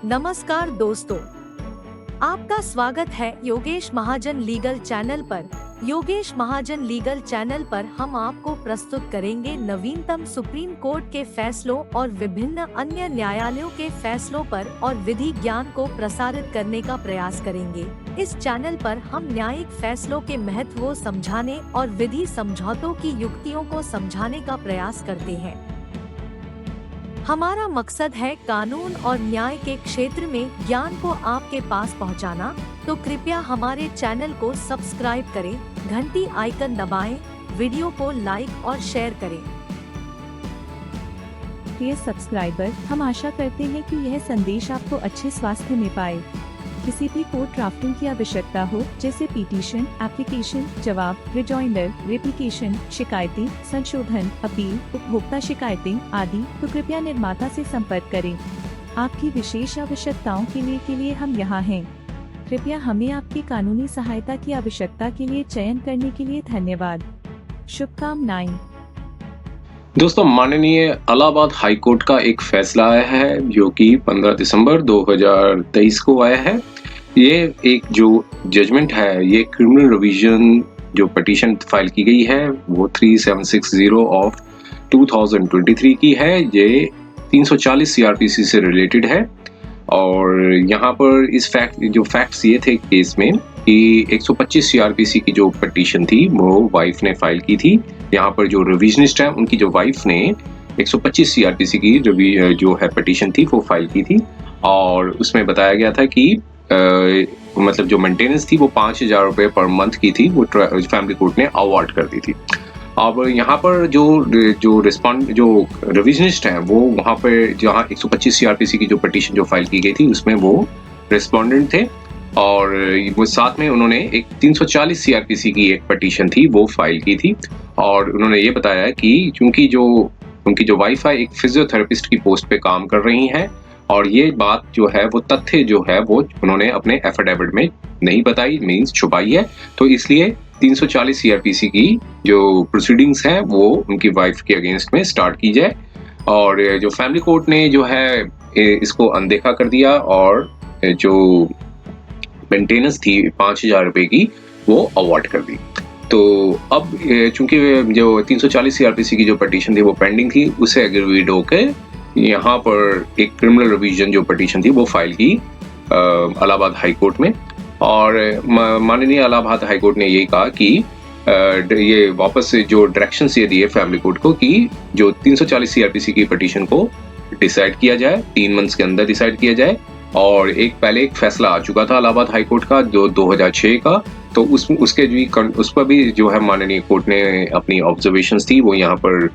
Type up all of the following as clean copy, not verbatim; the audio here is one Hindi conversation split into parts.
नमस्कार दोस्तों, आपका स्वागत है योगेश महाजन लीगल चैनल पर। योगेश महाजन लीगल चैनल पर हम आपको प्रस्तुत करेंगे नवीनतम सुप्रीम कोर्ट के फैसलों और विभिन्न अन्य न्यायालयों के फैसलों पर और विधि ज्ञान को प्रसारित करने का प्रयास करेंगे। इस चैनल पर हम न्यायिक फैसलों के महत्व को समझाने और विधि समझौतों की युक्तियों को समझाने का प्रयास करते हैं। हमारा मकसद है कानून और न्याय के क्षेत्र में ज्ञान को आपके पास पहुंचाना, तो कृपया हमारे चैनल को सब्सक्राइब करें, घंटी आइकन दबाएं, वीडियो को लाइक और शेयर करें। प्रिय सब्सक्राइबर, हम आशा करते हैं कि यह संदेश आपको अच्छे स्वास्थ्य में पाए। किसी भी कोर्ट ड्राफ्टिंग की आवश्यकता हो, जैसे पिटीशन, एप्लीकेशन, जवाब, रिजॉइंडर, रेप्लिकेशन, शिकायतें, संशोधन, अपील, उपभोक्ता शिकायतें आदि, तो कृपया निर्माता से संपर्क करें। आपकी विशेष आवश्यकताओं के लिए हम यहाँ हैं। कृपया हमें आपकी कानूनी सहायता की आवश्यकता के लिए चयन करने के लिए धन्यवाद। शुभकामनाएं। दोस्तों, माननीय इलाहाबाद हाई कोर्ट का एक फैसला आया है जो कि 15 दिसंबर 2023 को आया है। ये एक जो जजमेंट है, ये क्रिमिनल रिवीजन जो पिटीशन फाइल की गई है वो 3760 ऑफ 2023 की है। ये 340 सीआरपीसी से रिलेटेड है और यहाँ पर इस फैक्ट्स ये थे केस में कि 125 सीआरपीसी की जो पिटीशन थी वो वाइफ ने फाइल की थी। यहाँ पर जो रिविजनिस्ट है उनकी जो वाइफ ने 125 सीआरपीसी की जो है पिटीशन थी वो फाइल की थी और उसमें बताया गया था कि मतलब जो मेंटेनेंस थी वो 5000 रुपये पर मंथ की थी, वो फैमिली कोर्ट ने अवार्ड कर दी थी। अब यहाँ पर जो रिविजनिस्ट है वो वहाँ पर जहाँ 125 सीआरपीसी की जो पिटीशन जो फाइल की गई थी उसमें वो रिस्पोंडेंट थे और वो साथ में उन्होंने एक 340 सीआरपीसी की एक पिटीशन थी वो फाइल की थी और उन्होंने ये बताया कि चूंकि जो उनकी जो वाइफ है एक फिजियोथेरेपिस्ट की पोस्ट पे काम कर रही हैं और ये बात जो है वो तथ्य जो है वो उन्होंने अपने एफिडेविट में नहीं बताई, मींस छुपाई है, तो इसलिए 340 सीआरपीसी की जो प्रोसीडिंग्स हैं वो उनकी वाइफ के अगेंस्ट में स्टार्ट की जाए और जो फैमिली कोर्ट ने जो है इसको अनदेखा कर दिया और जो मेंटेनेंस थी 5000 रुपये की वो अवार्ड कर दी। तो अब चूंकि जो 340 सीआरपीसी की जो पिटीशन थी वो पेंडिंग थी, उसे एग्रीड होकर यहाँ पर एक क्रिमिनल रिवीजन जो पिटीशन थी वो फाइल की इलाहाबाद हाई कोर्ट में और माननीय इलाहाबाद हाई कोर्ट ने यही कहा कि ये वापस से जो डायरेक्शंस ये दिए फैमिली कोर्ट को कि जो 340 सीआरपीसी की पिटीशन को डिसाइड किया जाए, 3 मंथ्स के अंदर डिसाइड किया जाए। और पहले एक फैसला आ चुका था इलाहाबाद हाई कोर्ट का जो 2006 का, तो उस पर भी जो है माननीय कोर्ट ने अपनी ऑब्जर्वेशंस थी वो यहाँ पर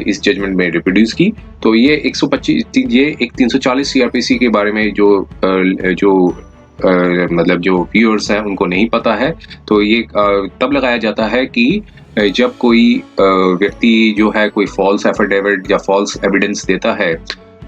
इस जजमेंट में रिप्रोड्यूस की। तो ये 340 सीआरपीसी के बारे में जो मतलब जो व्यूअर्स हैं उनको नहीं पता है, तो ये तब लगाया जाता है कि जब कोई व्यक्ति जो है कोई फॉल्स एफिडेविट या फॉल्स एविडेंस देता है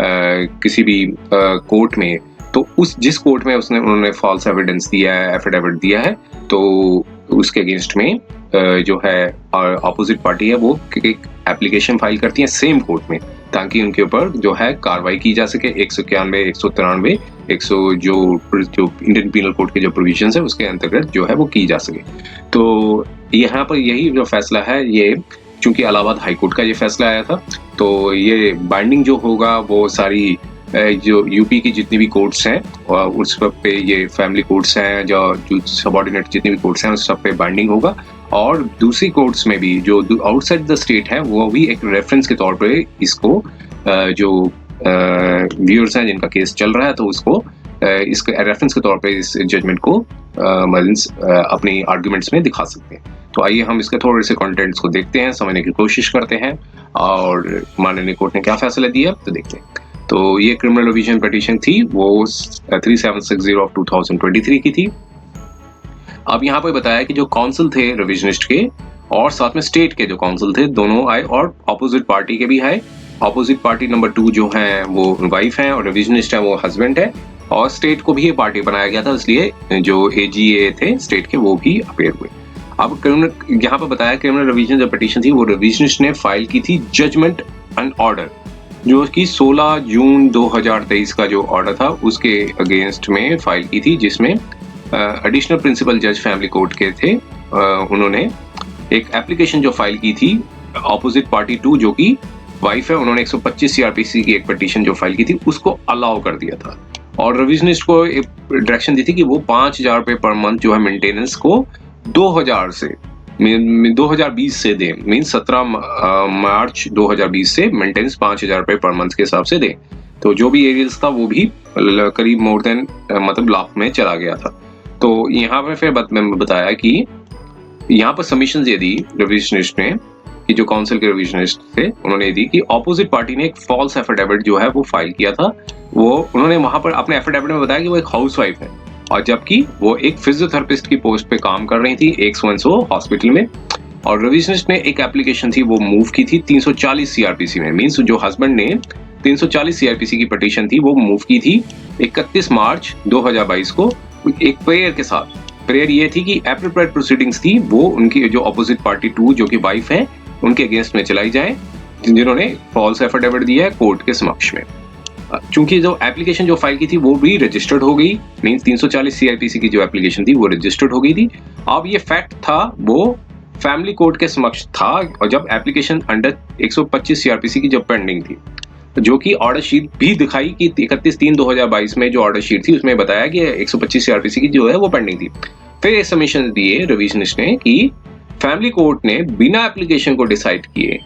किसी भी कोर्ट में, तो जिस कोर्ट में उन्होंने फॉल्स एविडेंस दिया है, एफिडेविट दिया है, तो उसके अगेंस्ट में जो है ऑपोजिट पार्टी है वो एक एप्लीकेशन फाइल करती है सेम कोर्ट में, ताकि उनके ऊपर जो है कार्रवाई की जा सके। 191, 193, 100 जो इंडियन पीनल कोड के जो प्रोविजंस है उसके अंतर्गत जो है वो की जा सके। तो यहाँ पर यही जो फैसला है, ये चूंकि इलाहाबाद हाई कोर्ट का ये फैसला आया था, तो ये बाइंडिंग जो होगा वो सारी जो यूपी की जितनी भी कोर्ट्स हैं और उस पे ये फैमिली कोर्ट्स हैं, जो सबऑर्डिनेट जितनी भी कोर्ट्स हैं उस सब पे बाइंडिंग होगा और दूसरी कोर्ट्स में भी जो आउटसाइड द स्टेट है वो भी एक रेफरेंस के तौर पे इसको जो व्यूअर्स हैं जिनका केस चल रहा है तो उसको इसके रेफरेंस के तौर पे इस जजमेंट को अपनी आर्गुमेंट्स में दिखा सकते हैं। तो आइए हम इसके थोड़े से कंटेंट्स को देखते हैं, समझने की कोशिश करते हैं और माननीय कोर्ट ने क्या फैसला दिया तो देखते हैं। तो ये क्रिमिनल रिवीजन पिटीशन थी वो 3760 ऑफ 2023 की थी। अब यहाँ पे बताया कि जो काउंसिल थे रिविजनिस्ट के और साथ में स्टेट के जो काउंसिल थे दोनों आए और ऑपोजिट पार्टी के भी आए। ऑपोजिट पार्टी नंबर 2 जो है वो वाइफ है और रिविजनिस्ट है वो हस्बैंड है और स्टेट को भी ये पार्टी बनाया गया था, इसलिए जो एजीए थे स्टेट के वो भी अपेयर हुए। अब क्रिमिनल यहाँ पर बताया क्रिमिनल रिवीजन जो पिटीशन थी वो रिविजनिस्ट ने फाइल की थी जजमेंट एंड ऑर्डर जो कि 16 जून 2023 का जो ऑर्डर था उसके अगेंस्ट में फाइल की थी, जिसमें एडिशनल प्रिंसिपल जज फैमिली कोर्ट के थे। उन्होंने एक एप्लीकेशन जो फाइल की थी ऑपोजिट पार्टी टू, जो कि वाइफ है, उन्होंने 125 सीआरपीसी की एक पिटीशन जो फाइल की थी उसको अलाउ कर दिया था और रिविजनिस्ट को एक डायरेक्शन दी थी कि वो 5,000 रुपये पर मंथ जो है मेंटेनेंस को 2020 से दें, मीन 17 मार्च 2020 से मेंटेनेंस 5,000 रुपये पर मंथ के हिसाब से दें। तो जो भी एरियल्स था वो भी करीब मोर देन मतलब लाख में चला गया था। तो यहाँ पे फिर बताया कि यहाँ पर सबमिशंस ये दी रिविजनिस्ट ने कि जो काउंसिल के रिविजनिस्ट थे उन्होंने दी कि ऑपोजिट पार्टी ने एक फॉल्स एफिडेविट जो है वो फाइल किया था। वो उन्होंने वहां पर अपने एफिडेविट में बताया कि वो एक हाउसवाइफ है और जबकि वो एक फिजियोथेरेपिस्ट की पोस्ट पे काम कर रही थी एक सो हॉस्पिटल में। और रिविजनिस्ट ने एक एप्लीकेशन थी वो मूव की थी 340 सीआरपीसी में, मीन्स जो हस्बैंड ने 340 सीआरपीसी की पिटीशन थी वो मूव की थी 31 मार्च 2022 को एक प्रेयर के साथ। प्रेयर ये थी कि एप्रोप्रिएट प्रोसीडिंग्स थी वो उनकी जो ऑपोजिट पार्टी टू जो कि वाइफ है उनके अगेंस्ट में चलाई जाए, जिन्होंने फॉल्स एफिडेविट दिया है कोर्ट के समक्ष में। चूंकि जो एप्लीकेशन जो फाइल की थी वो भी रजिस्टर्ड हो गई, मींस 340 सीआरपीसी की जो एप्लीकेशन थी वो रजिस्टर्ड हो गई थी। अब ये फैक्ट था वो फैमिली कोर्ट के समक्ष था और जब एप्लीकेशन अंडर 125 सीआरपीसी की जब पेंडिंग थी, जो कि ऑर्डर शीट भी दिखाई कि 31/3/2022 में जो ऑर्डर शीट थी उसमें बताया कि 125 सीआरपीसी की जो है वो पेंडिंग थी। फिर ये सबमिशन दिए रिविजनिस्ट ने कि फैमिली कोर्ट ने बिना एप्लीकेशन को डिसाइड किए,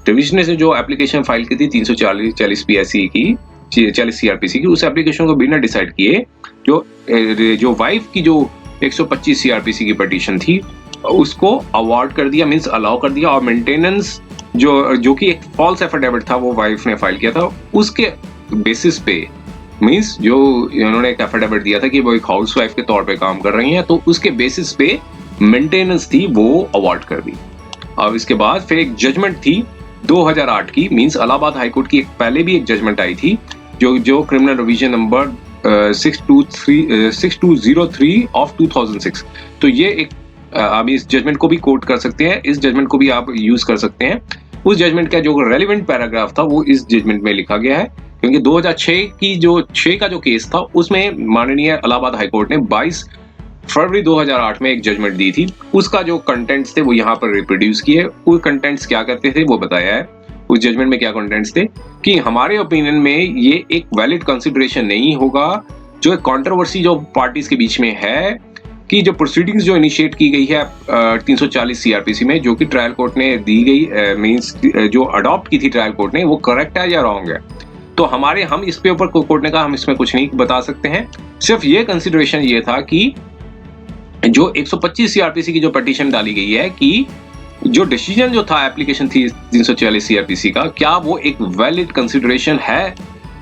रिविजनिस्ट ने जो एप्लीकेशन फाइल की थी 340 पीएससी की 40 सीआरपीसी की, उस एप्लीकेशन को बिना डिसाइड किए जो वाइफ की जो 125 सीआरपीसी की पिटीशन थी उसको अवार्ड कर दिया, मींस अलाउ कर दिया। और मेंटेनेंस जो कि एक फॉल्स एफिडेविट था वो वाइफ ने फाइल किया था, उसके बेसिस पे मींस जो उन्होंने एक एफिडेविट दिया था कि वो एक हाउसवाइफ के तौर पे काम कर रही हैं, तो उसके बेसिस पे मेंटेनेंस थी वो अवार्ड कर दी। अब इसके बाद फिर एक जजमेंट थी 2008 की, मींस इलाहाबाद हाईकोर्ट की एक पहले भी एक जजमेंट आई थी जो क्रिमिनल रिवीजन नंबर 6203 ऑफ 2006। तो ये एक आप इस जजमेंट को भी कोट कर सकते हैं, इस जजमेंट को भी आप यूज कर सकते हैं। उस जजमेंट का जो रेलेवेंट पैराग्राफ था वो इस जजमेंट में लिखा गया है, क्योंकि 2006 का जो केस था उसमें माननीय इलाहाबाद हाईकोर्ट ने 22 फरवरी 2008 में एक जजमेंट दी थी। उसका जो कंटेंट्स थे वो यहाँ पर रिप्रोड्यूस किए। वो कंटेंट्स क्या करते थे वो बताया है। उस जजमेंट में क्या कंटेंट्स थे कि हमारे ओपिनियन में ये एक वैलिड कंसिडरेशन नहीं होगा, जो एक कंट्रोवर्सी जो पार्टीज के बीच में है कि जो प्रोसीडिंग्स जो इनिशिएट की गई है 340 सीआरपीसी में, जो कि ट्रायल कोर्ट ने दी गई मींस जो अडॉप्ट की थी ट्रायल कोर्ट ने, वो करेक्ट है या रॉन्ग है। तो हम इस पे ऊपर कोर्ट ने कहा हम इसमें कुछ नहीं बता सकते हैं। सिर्फ ये कंसिडरेशन ये था कि जो 125 सीआरपीसी की जो पिटीशन डाली गई है कि जो डिसीजन जो था एप्लीकेशन थी 340 सीआरपीसी का, क्या वो एक वैलिड कंसिडरेशन है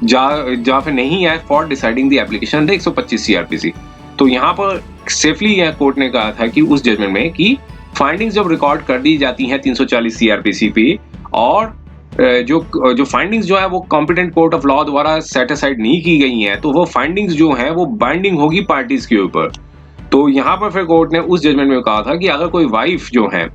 या फिर नहीं है for deciding the application under 125 CrPC. तो यहाँ पर सेफली यह कोर्ट ने कहा था कि उस जजमेंट में कि फाइंडिंग्स जब रिकॉर्ड कर दी जाती हैं 340 सीआरपीसी पे और जो फाइंडिंग्स जो है वो कॉम्पिटेंट कोर्ट ऑफ लॉ द्वारा सेटिस्फाइड नहीं की गई हैं, तो वो फाइंडिंग्स जो हैं वो बाइंडिंग होगी पार्टीज के ऊपर। तो यहाँ पर फिर कोर्ट ने उस जजमेंट में कहा था कि अगर कोई वाइफ जो है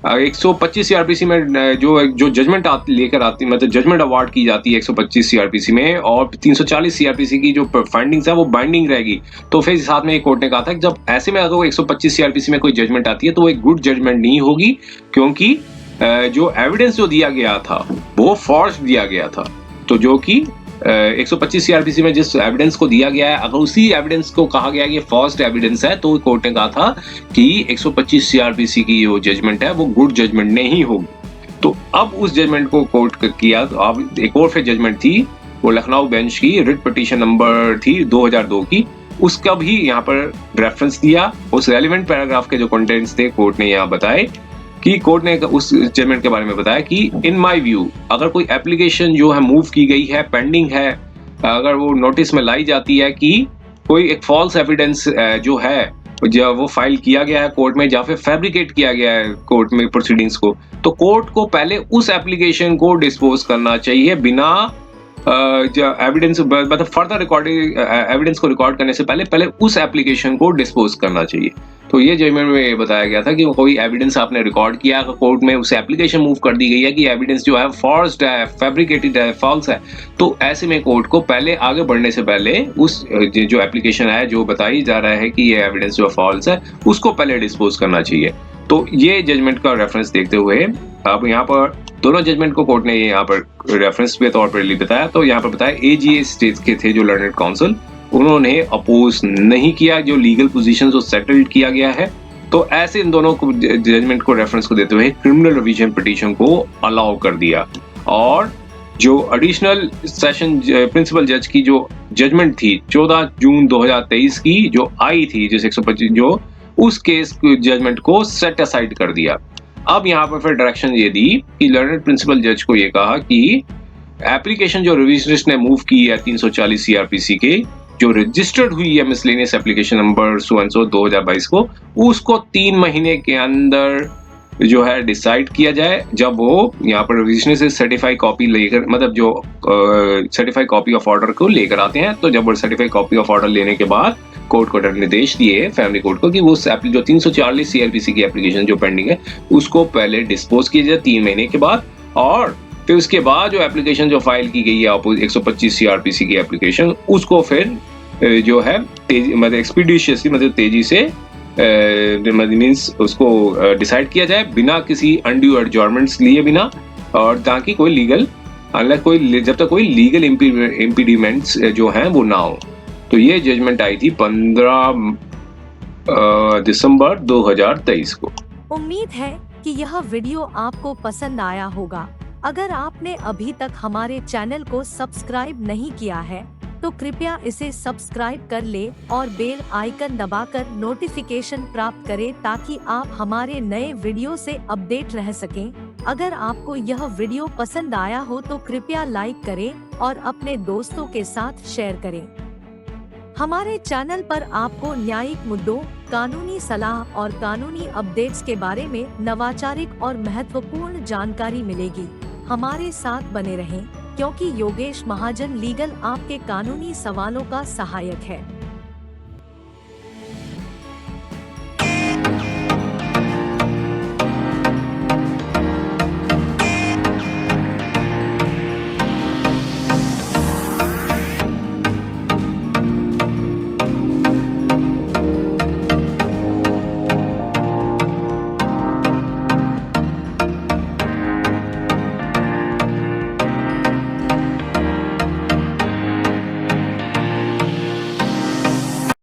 125 सीआरपीसी में जो जजमेंट लेकर आती, मतलब जजमेंट अवार्ड की जाती है 125 सीआरपीसी में, और 340 सीआरपीसी की जो फाइंडिंग्स है वो बाइंडिंग रहेगी। तो फिर साथ में एक कोर्ट ने कहा था कि जब ऐसे में अगर 125 सीआरपीसी में कोई जजमेंट आती है तो वो एक गुड जजमेंट नहीं होगी, क्योंकि जो एविडेंस जो दिया गया था वो फॉर्स दिया गया था। तो जो कि 125 सीआरपीसी में जिस एविडेंस को दिया गया है, अगर उसी एविडेंस को कहा गया कि ये फॉल्स एविडेंस है, तो कोर्ट ने कहा था कि 125 सीआरपीसी की जो जजमेंट है वो गुड जजमेंट नहीं होगी। तो अब उस जजमेंट को कोर्ट किया। तो अब एक और फिर जजमेंट थी वो लखनऊ बेंच की रिट पिटीशन नंबर थी 2002 की, उसका भी यहाँ पर रेफरेंस दिया। उस रेलिवेंट पैराग्राफ के जो कंटेंट्स थे कोर्ट ने यहाँ बताए कि कोर्ट ने उस जजमेंट के बारे में बताया कि इन माय व्यू अगर कोई एप्लीकेशन जो है मूव की गई है, पेंडिंग है, अगर वो नोटिस में लाई जाती है कि कोई एक फॉल्स एविडेंस जो है जब वो फाइल किया गया है कोर्ट में या फिर फैब्रिकेट किया गया है कोर्ट में प्रोसीडिंग्स को, तो कोर्ट को पहले उस एप्लीकेशन को डिस्पोज करना चाहिए बिना एविडेंस, मतलब फर्दर रिकॉर्डिंग एविडेंस को रिकॉर्ड करने से पहले उस एप्लीकेशन को डिस्पोज करना चाहिए। तो ये जजमेंट में ये बताया गया था कि कोई एविडेंस आपने रिकॉर्ड किया कोर्ट में, उसे एप्लीकेशन मूव कर दी गई है कि एविडेंस जो है फॉर्स्ड है, फैब्रिकेटेड है, फॉल्स है, तो ऐसे में कोर्ट को पहले आगे बढ़ने से पहले उस जो एप्लीकेशन है जो बताई जा रहा है कि ये एविडेंस जो फॉल्स है उसको पहले डिस्पोज करना चाहिए। तो ये जजमेंट का रेफरेंस देखते हुए अब यहाँ पर दोनों जजमेंट को कोर्ट ने यहाँ पर रेफरेंस के तौर पर बताया। तो यहाँ पर बताया एजीए स्टेट के थे जो लर्नेड काउंसिल, उन्होंने अपोज नहीं किया, जो लीगल पोजीशन जो सेटल्ड किया गया है। तो ऐसे इन दोनों को जजमेंट को रेफरेंस को देते हुए क्रिमिनल रिवीजन पिटीशन को अलाउ कर दिया और जो एडिशनल सेशन प्रिंसिपल जज की जो जजमेंट थी 14 जून 2023 की जो आई थी जिस 125 जो उस केस जजमेंट को सेट असाइड कर दिया। अब यहाँ पर फिर डायरेक्शन ये दी कि लर्नेड प्रिंसिपल जज को ये कहा कि एप्लीकेशन जो रिविजनिस्ट ने मूव की है 340 सीआरपीसी के जो रजिस्टर्ड हुई है मिसलेनियस एप्लीकेशन नंबर 2022 को, उसको 3 महीने के अंदर जो है डिसाइड किया जाए। जब वो यहाँ पर रिविजनिस्ट से सर्टिफाइड कॉपी लेकर, मतलब जो सर्टिफाइड कॉपी ऑफ ऑर्डर को लेकर आते हैं, तो जब वो सर्टिफाइड कॉपी ऑफ ऑर्डर लेने के बाद कोर्ट को निर्देश दिए फैमिली कोर्ट को कि वो जो 340 सीआरपीसी की एप्लीकेशन जो पेंडिंग है उसको पहले डिस्पोज किया जाए 3 महीने के बाद, और फिर उसके बाद जो एप्लीकेशन जो फाइल की गई है 125 सीआरपीसी की एप्लीकेशन उसको फिर जो है तेजी मतलब एक्सपीडिशियसली मतलब तेजी से मीन्स उसको डिसाइड किया जाए बिना किसी अनड्यू एडजॉर्नमेंट्स लिए बिना, और ताकि कोई लीगल जब तक कोई लीगल इम्पीडिमेंट्स जो हैं वो ना हो। तो ये जजमेंट आई थी 15 दिसंबर 2023 को। उम्मीद है कि यह वीडियो आपको पसंद आया होगा। अगर आपने अभी तक हमारे चैनल को सब्सक्राइब नहीं किया है तो कृपया इसे सब्सक्राइब कर ले और बेल आइकन दबाकर नोटिफिकेशन प्राप्त करें ताकि आप हमारे नए वीडियो से अपडेट रह सकें। अगर आपको यह वीडियो पसंद आया हो तो कृपया लाइक करें और अपने दोस्तों के साथ शेयर करें। हमारे चैनल पर आपको न्यायिक मुद्दों, कानूनी सलाह और कानूनी अपडेट्स के बारे में नवाचारिक और महत्वपूर्ण जानकारी मिलेगी। हमारे साथ बने रहें क्योंकि योगेश महाजन लीगल आपके कानूनी सवालों का सहायक है।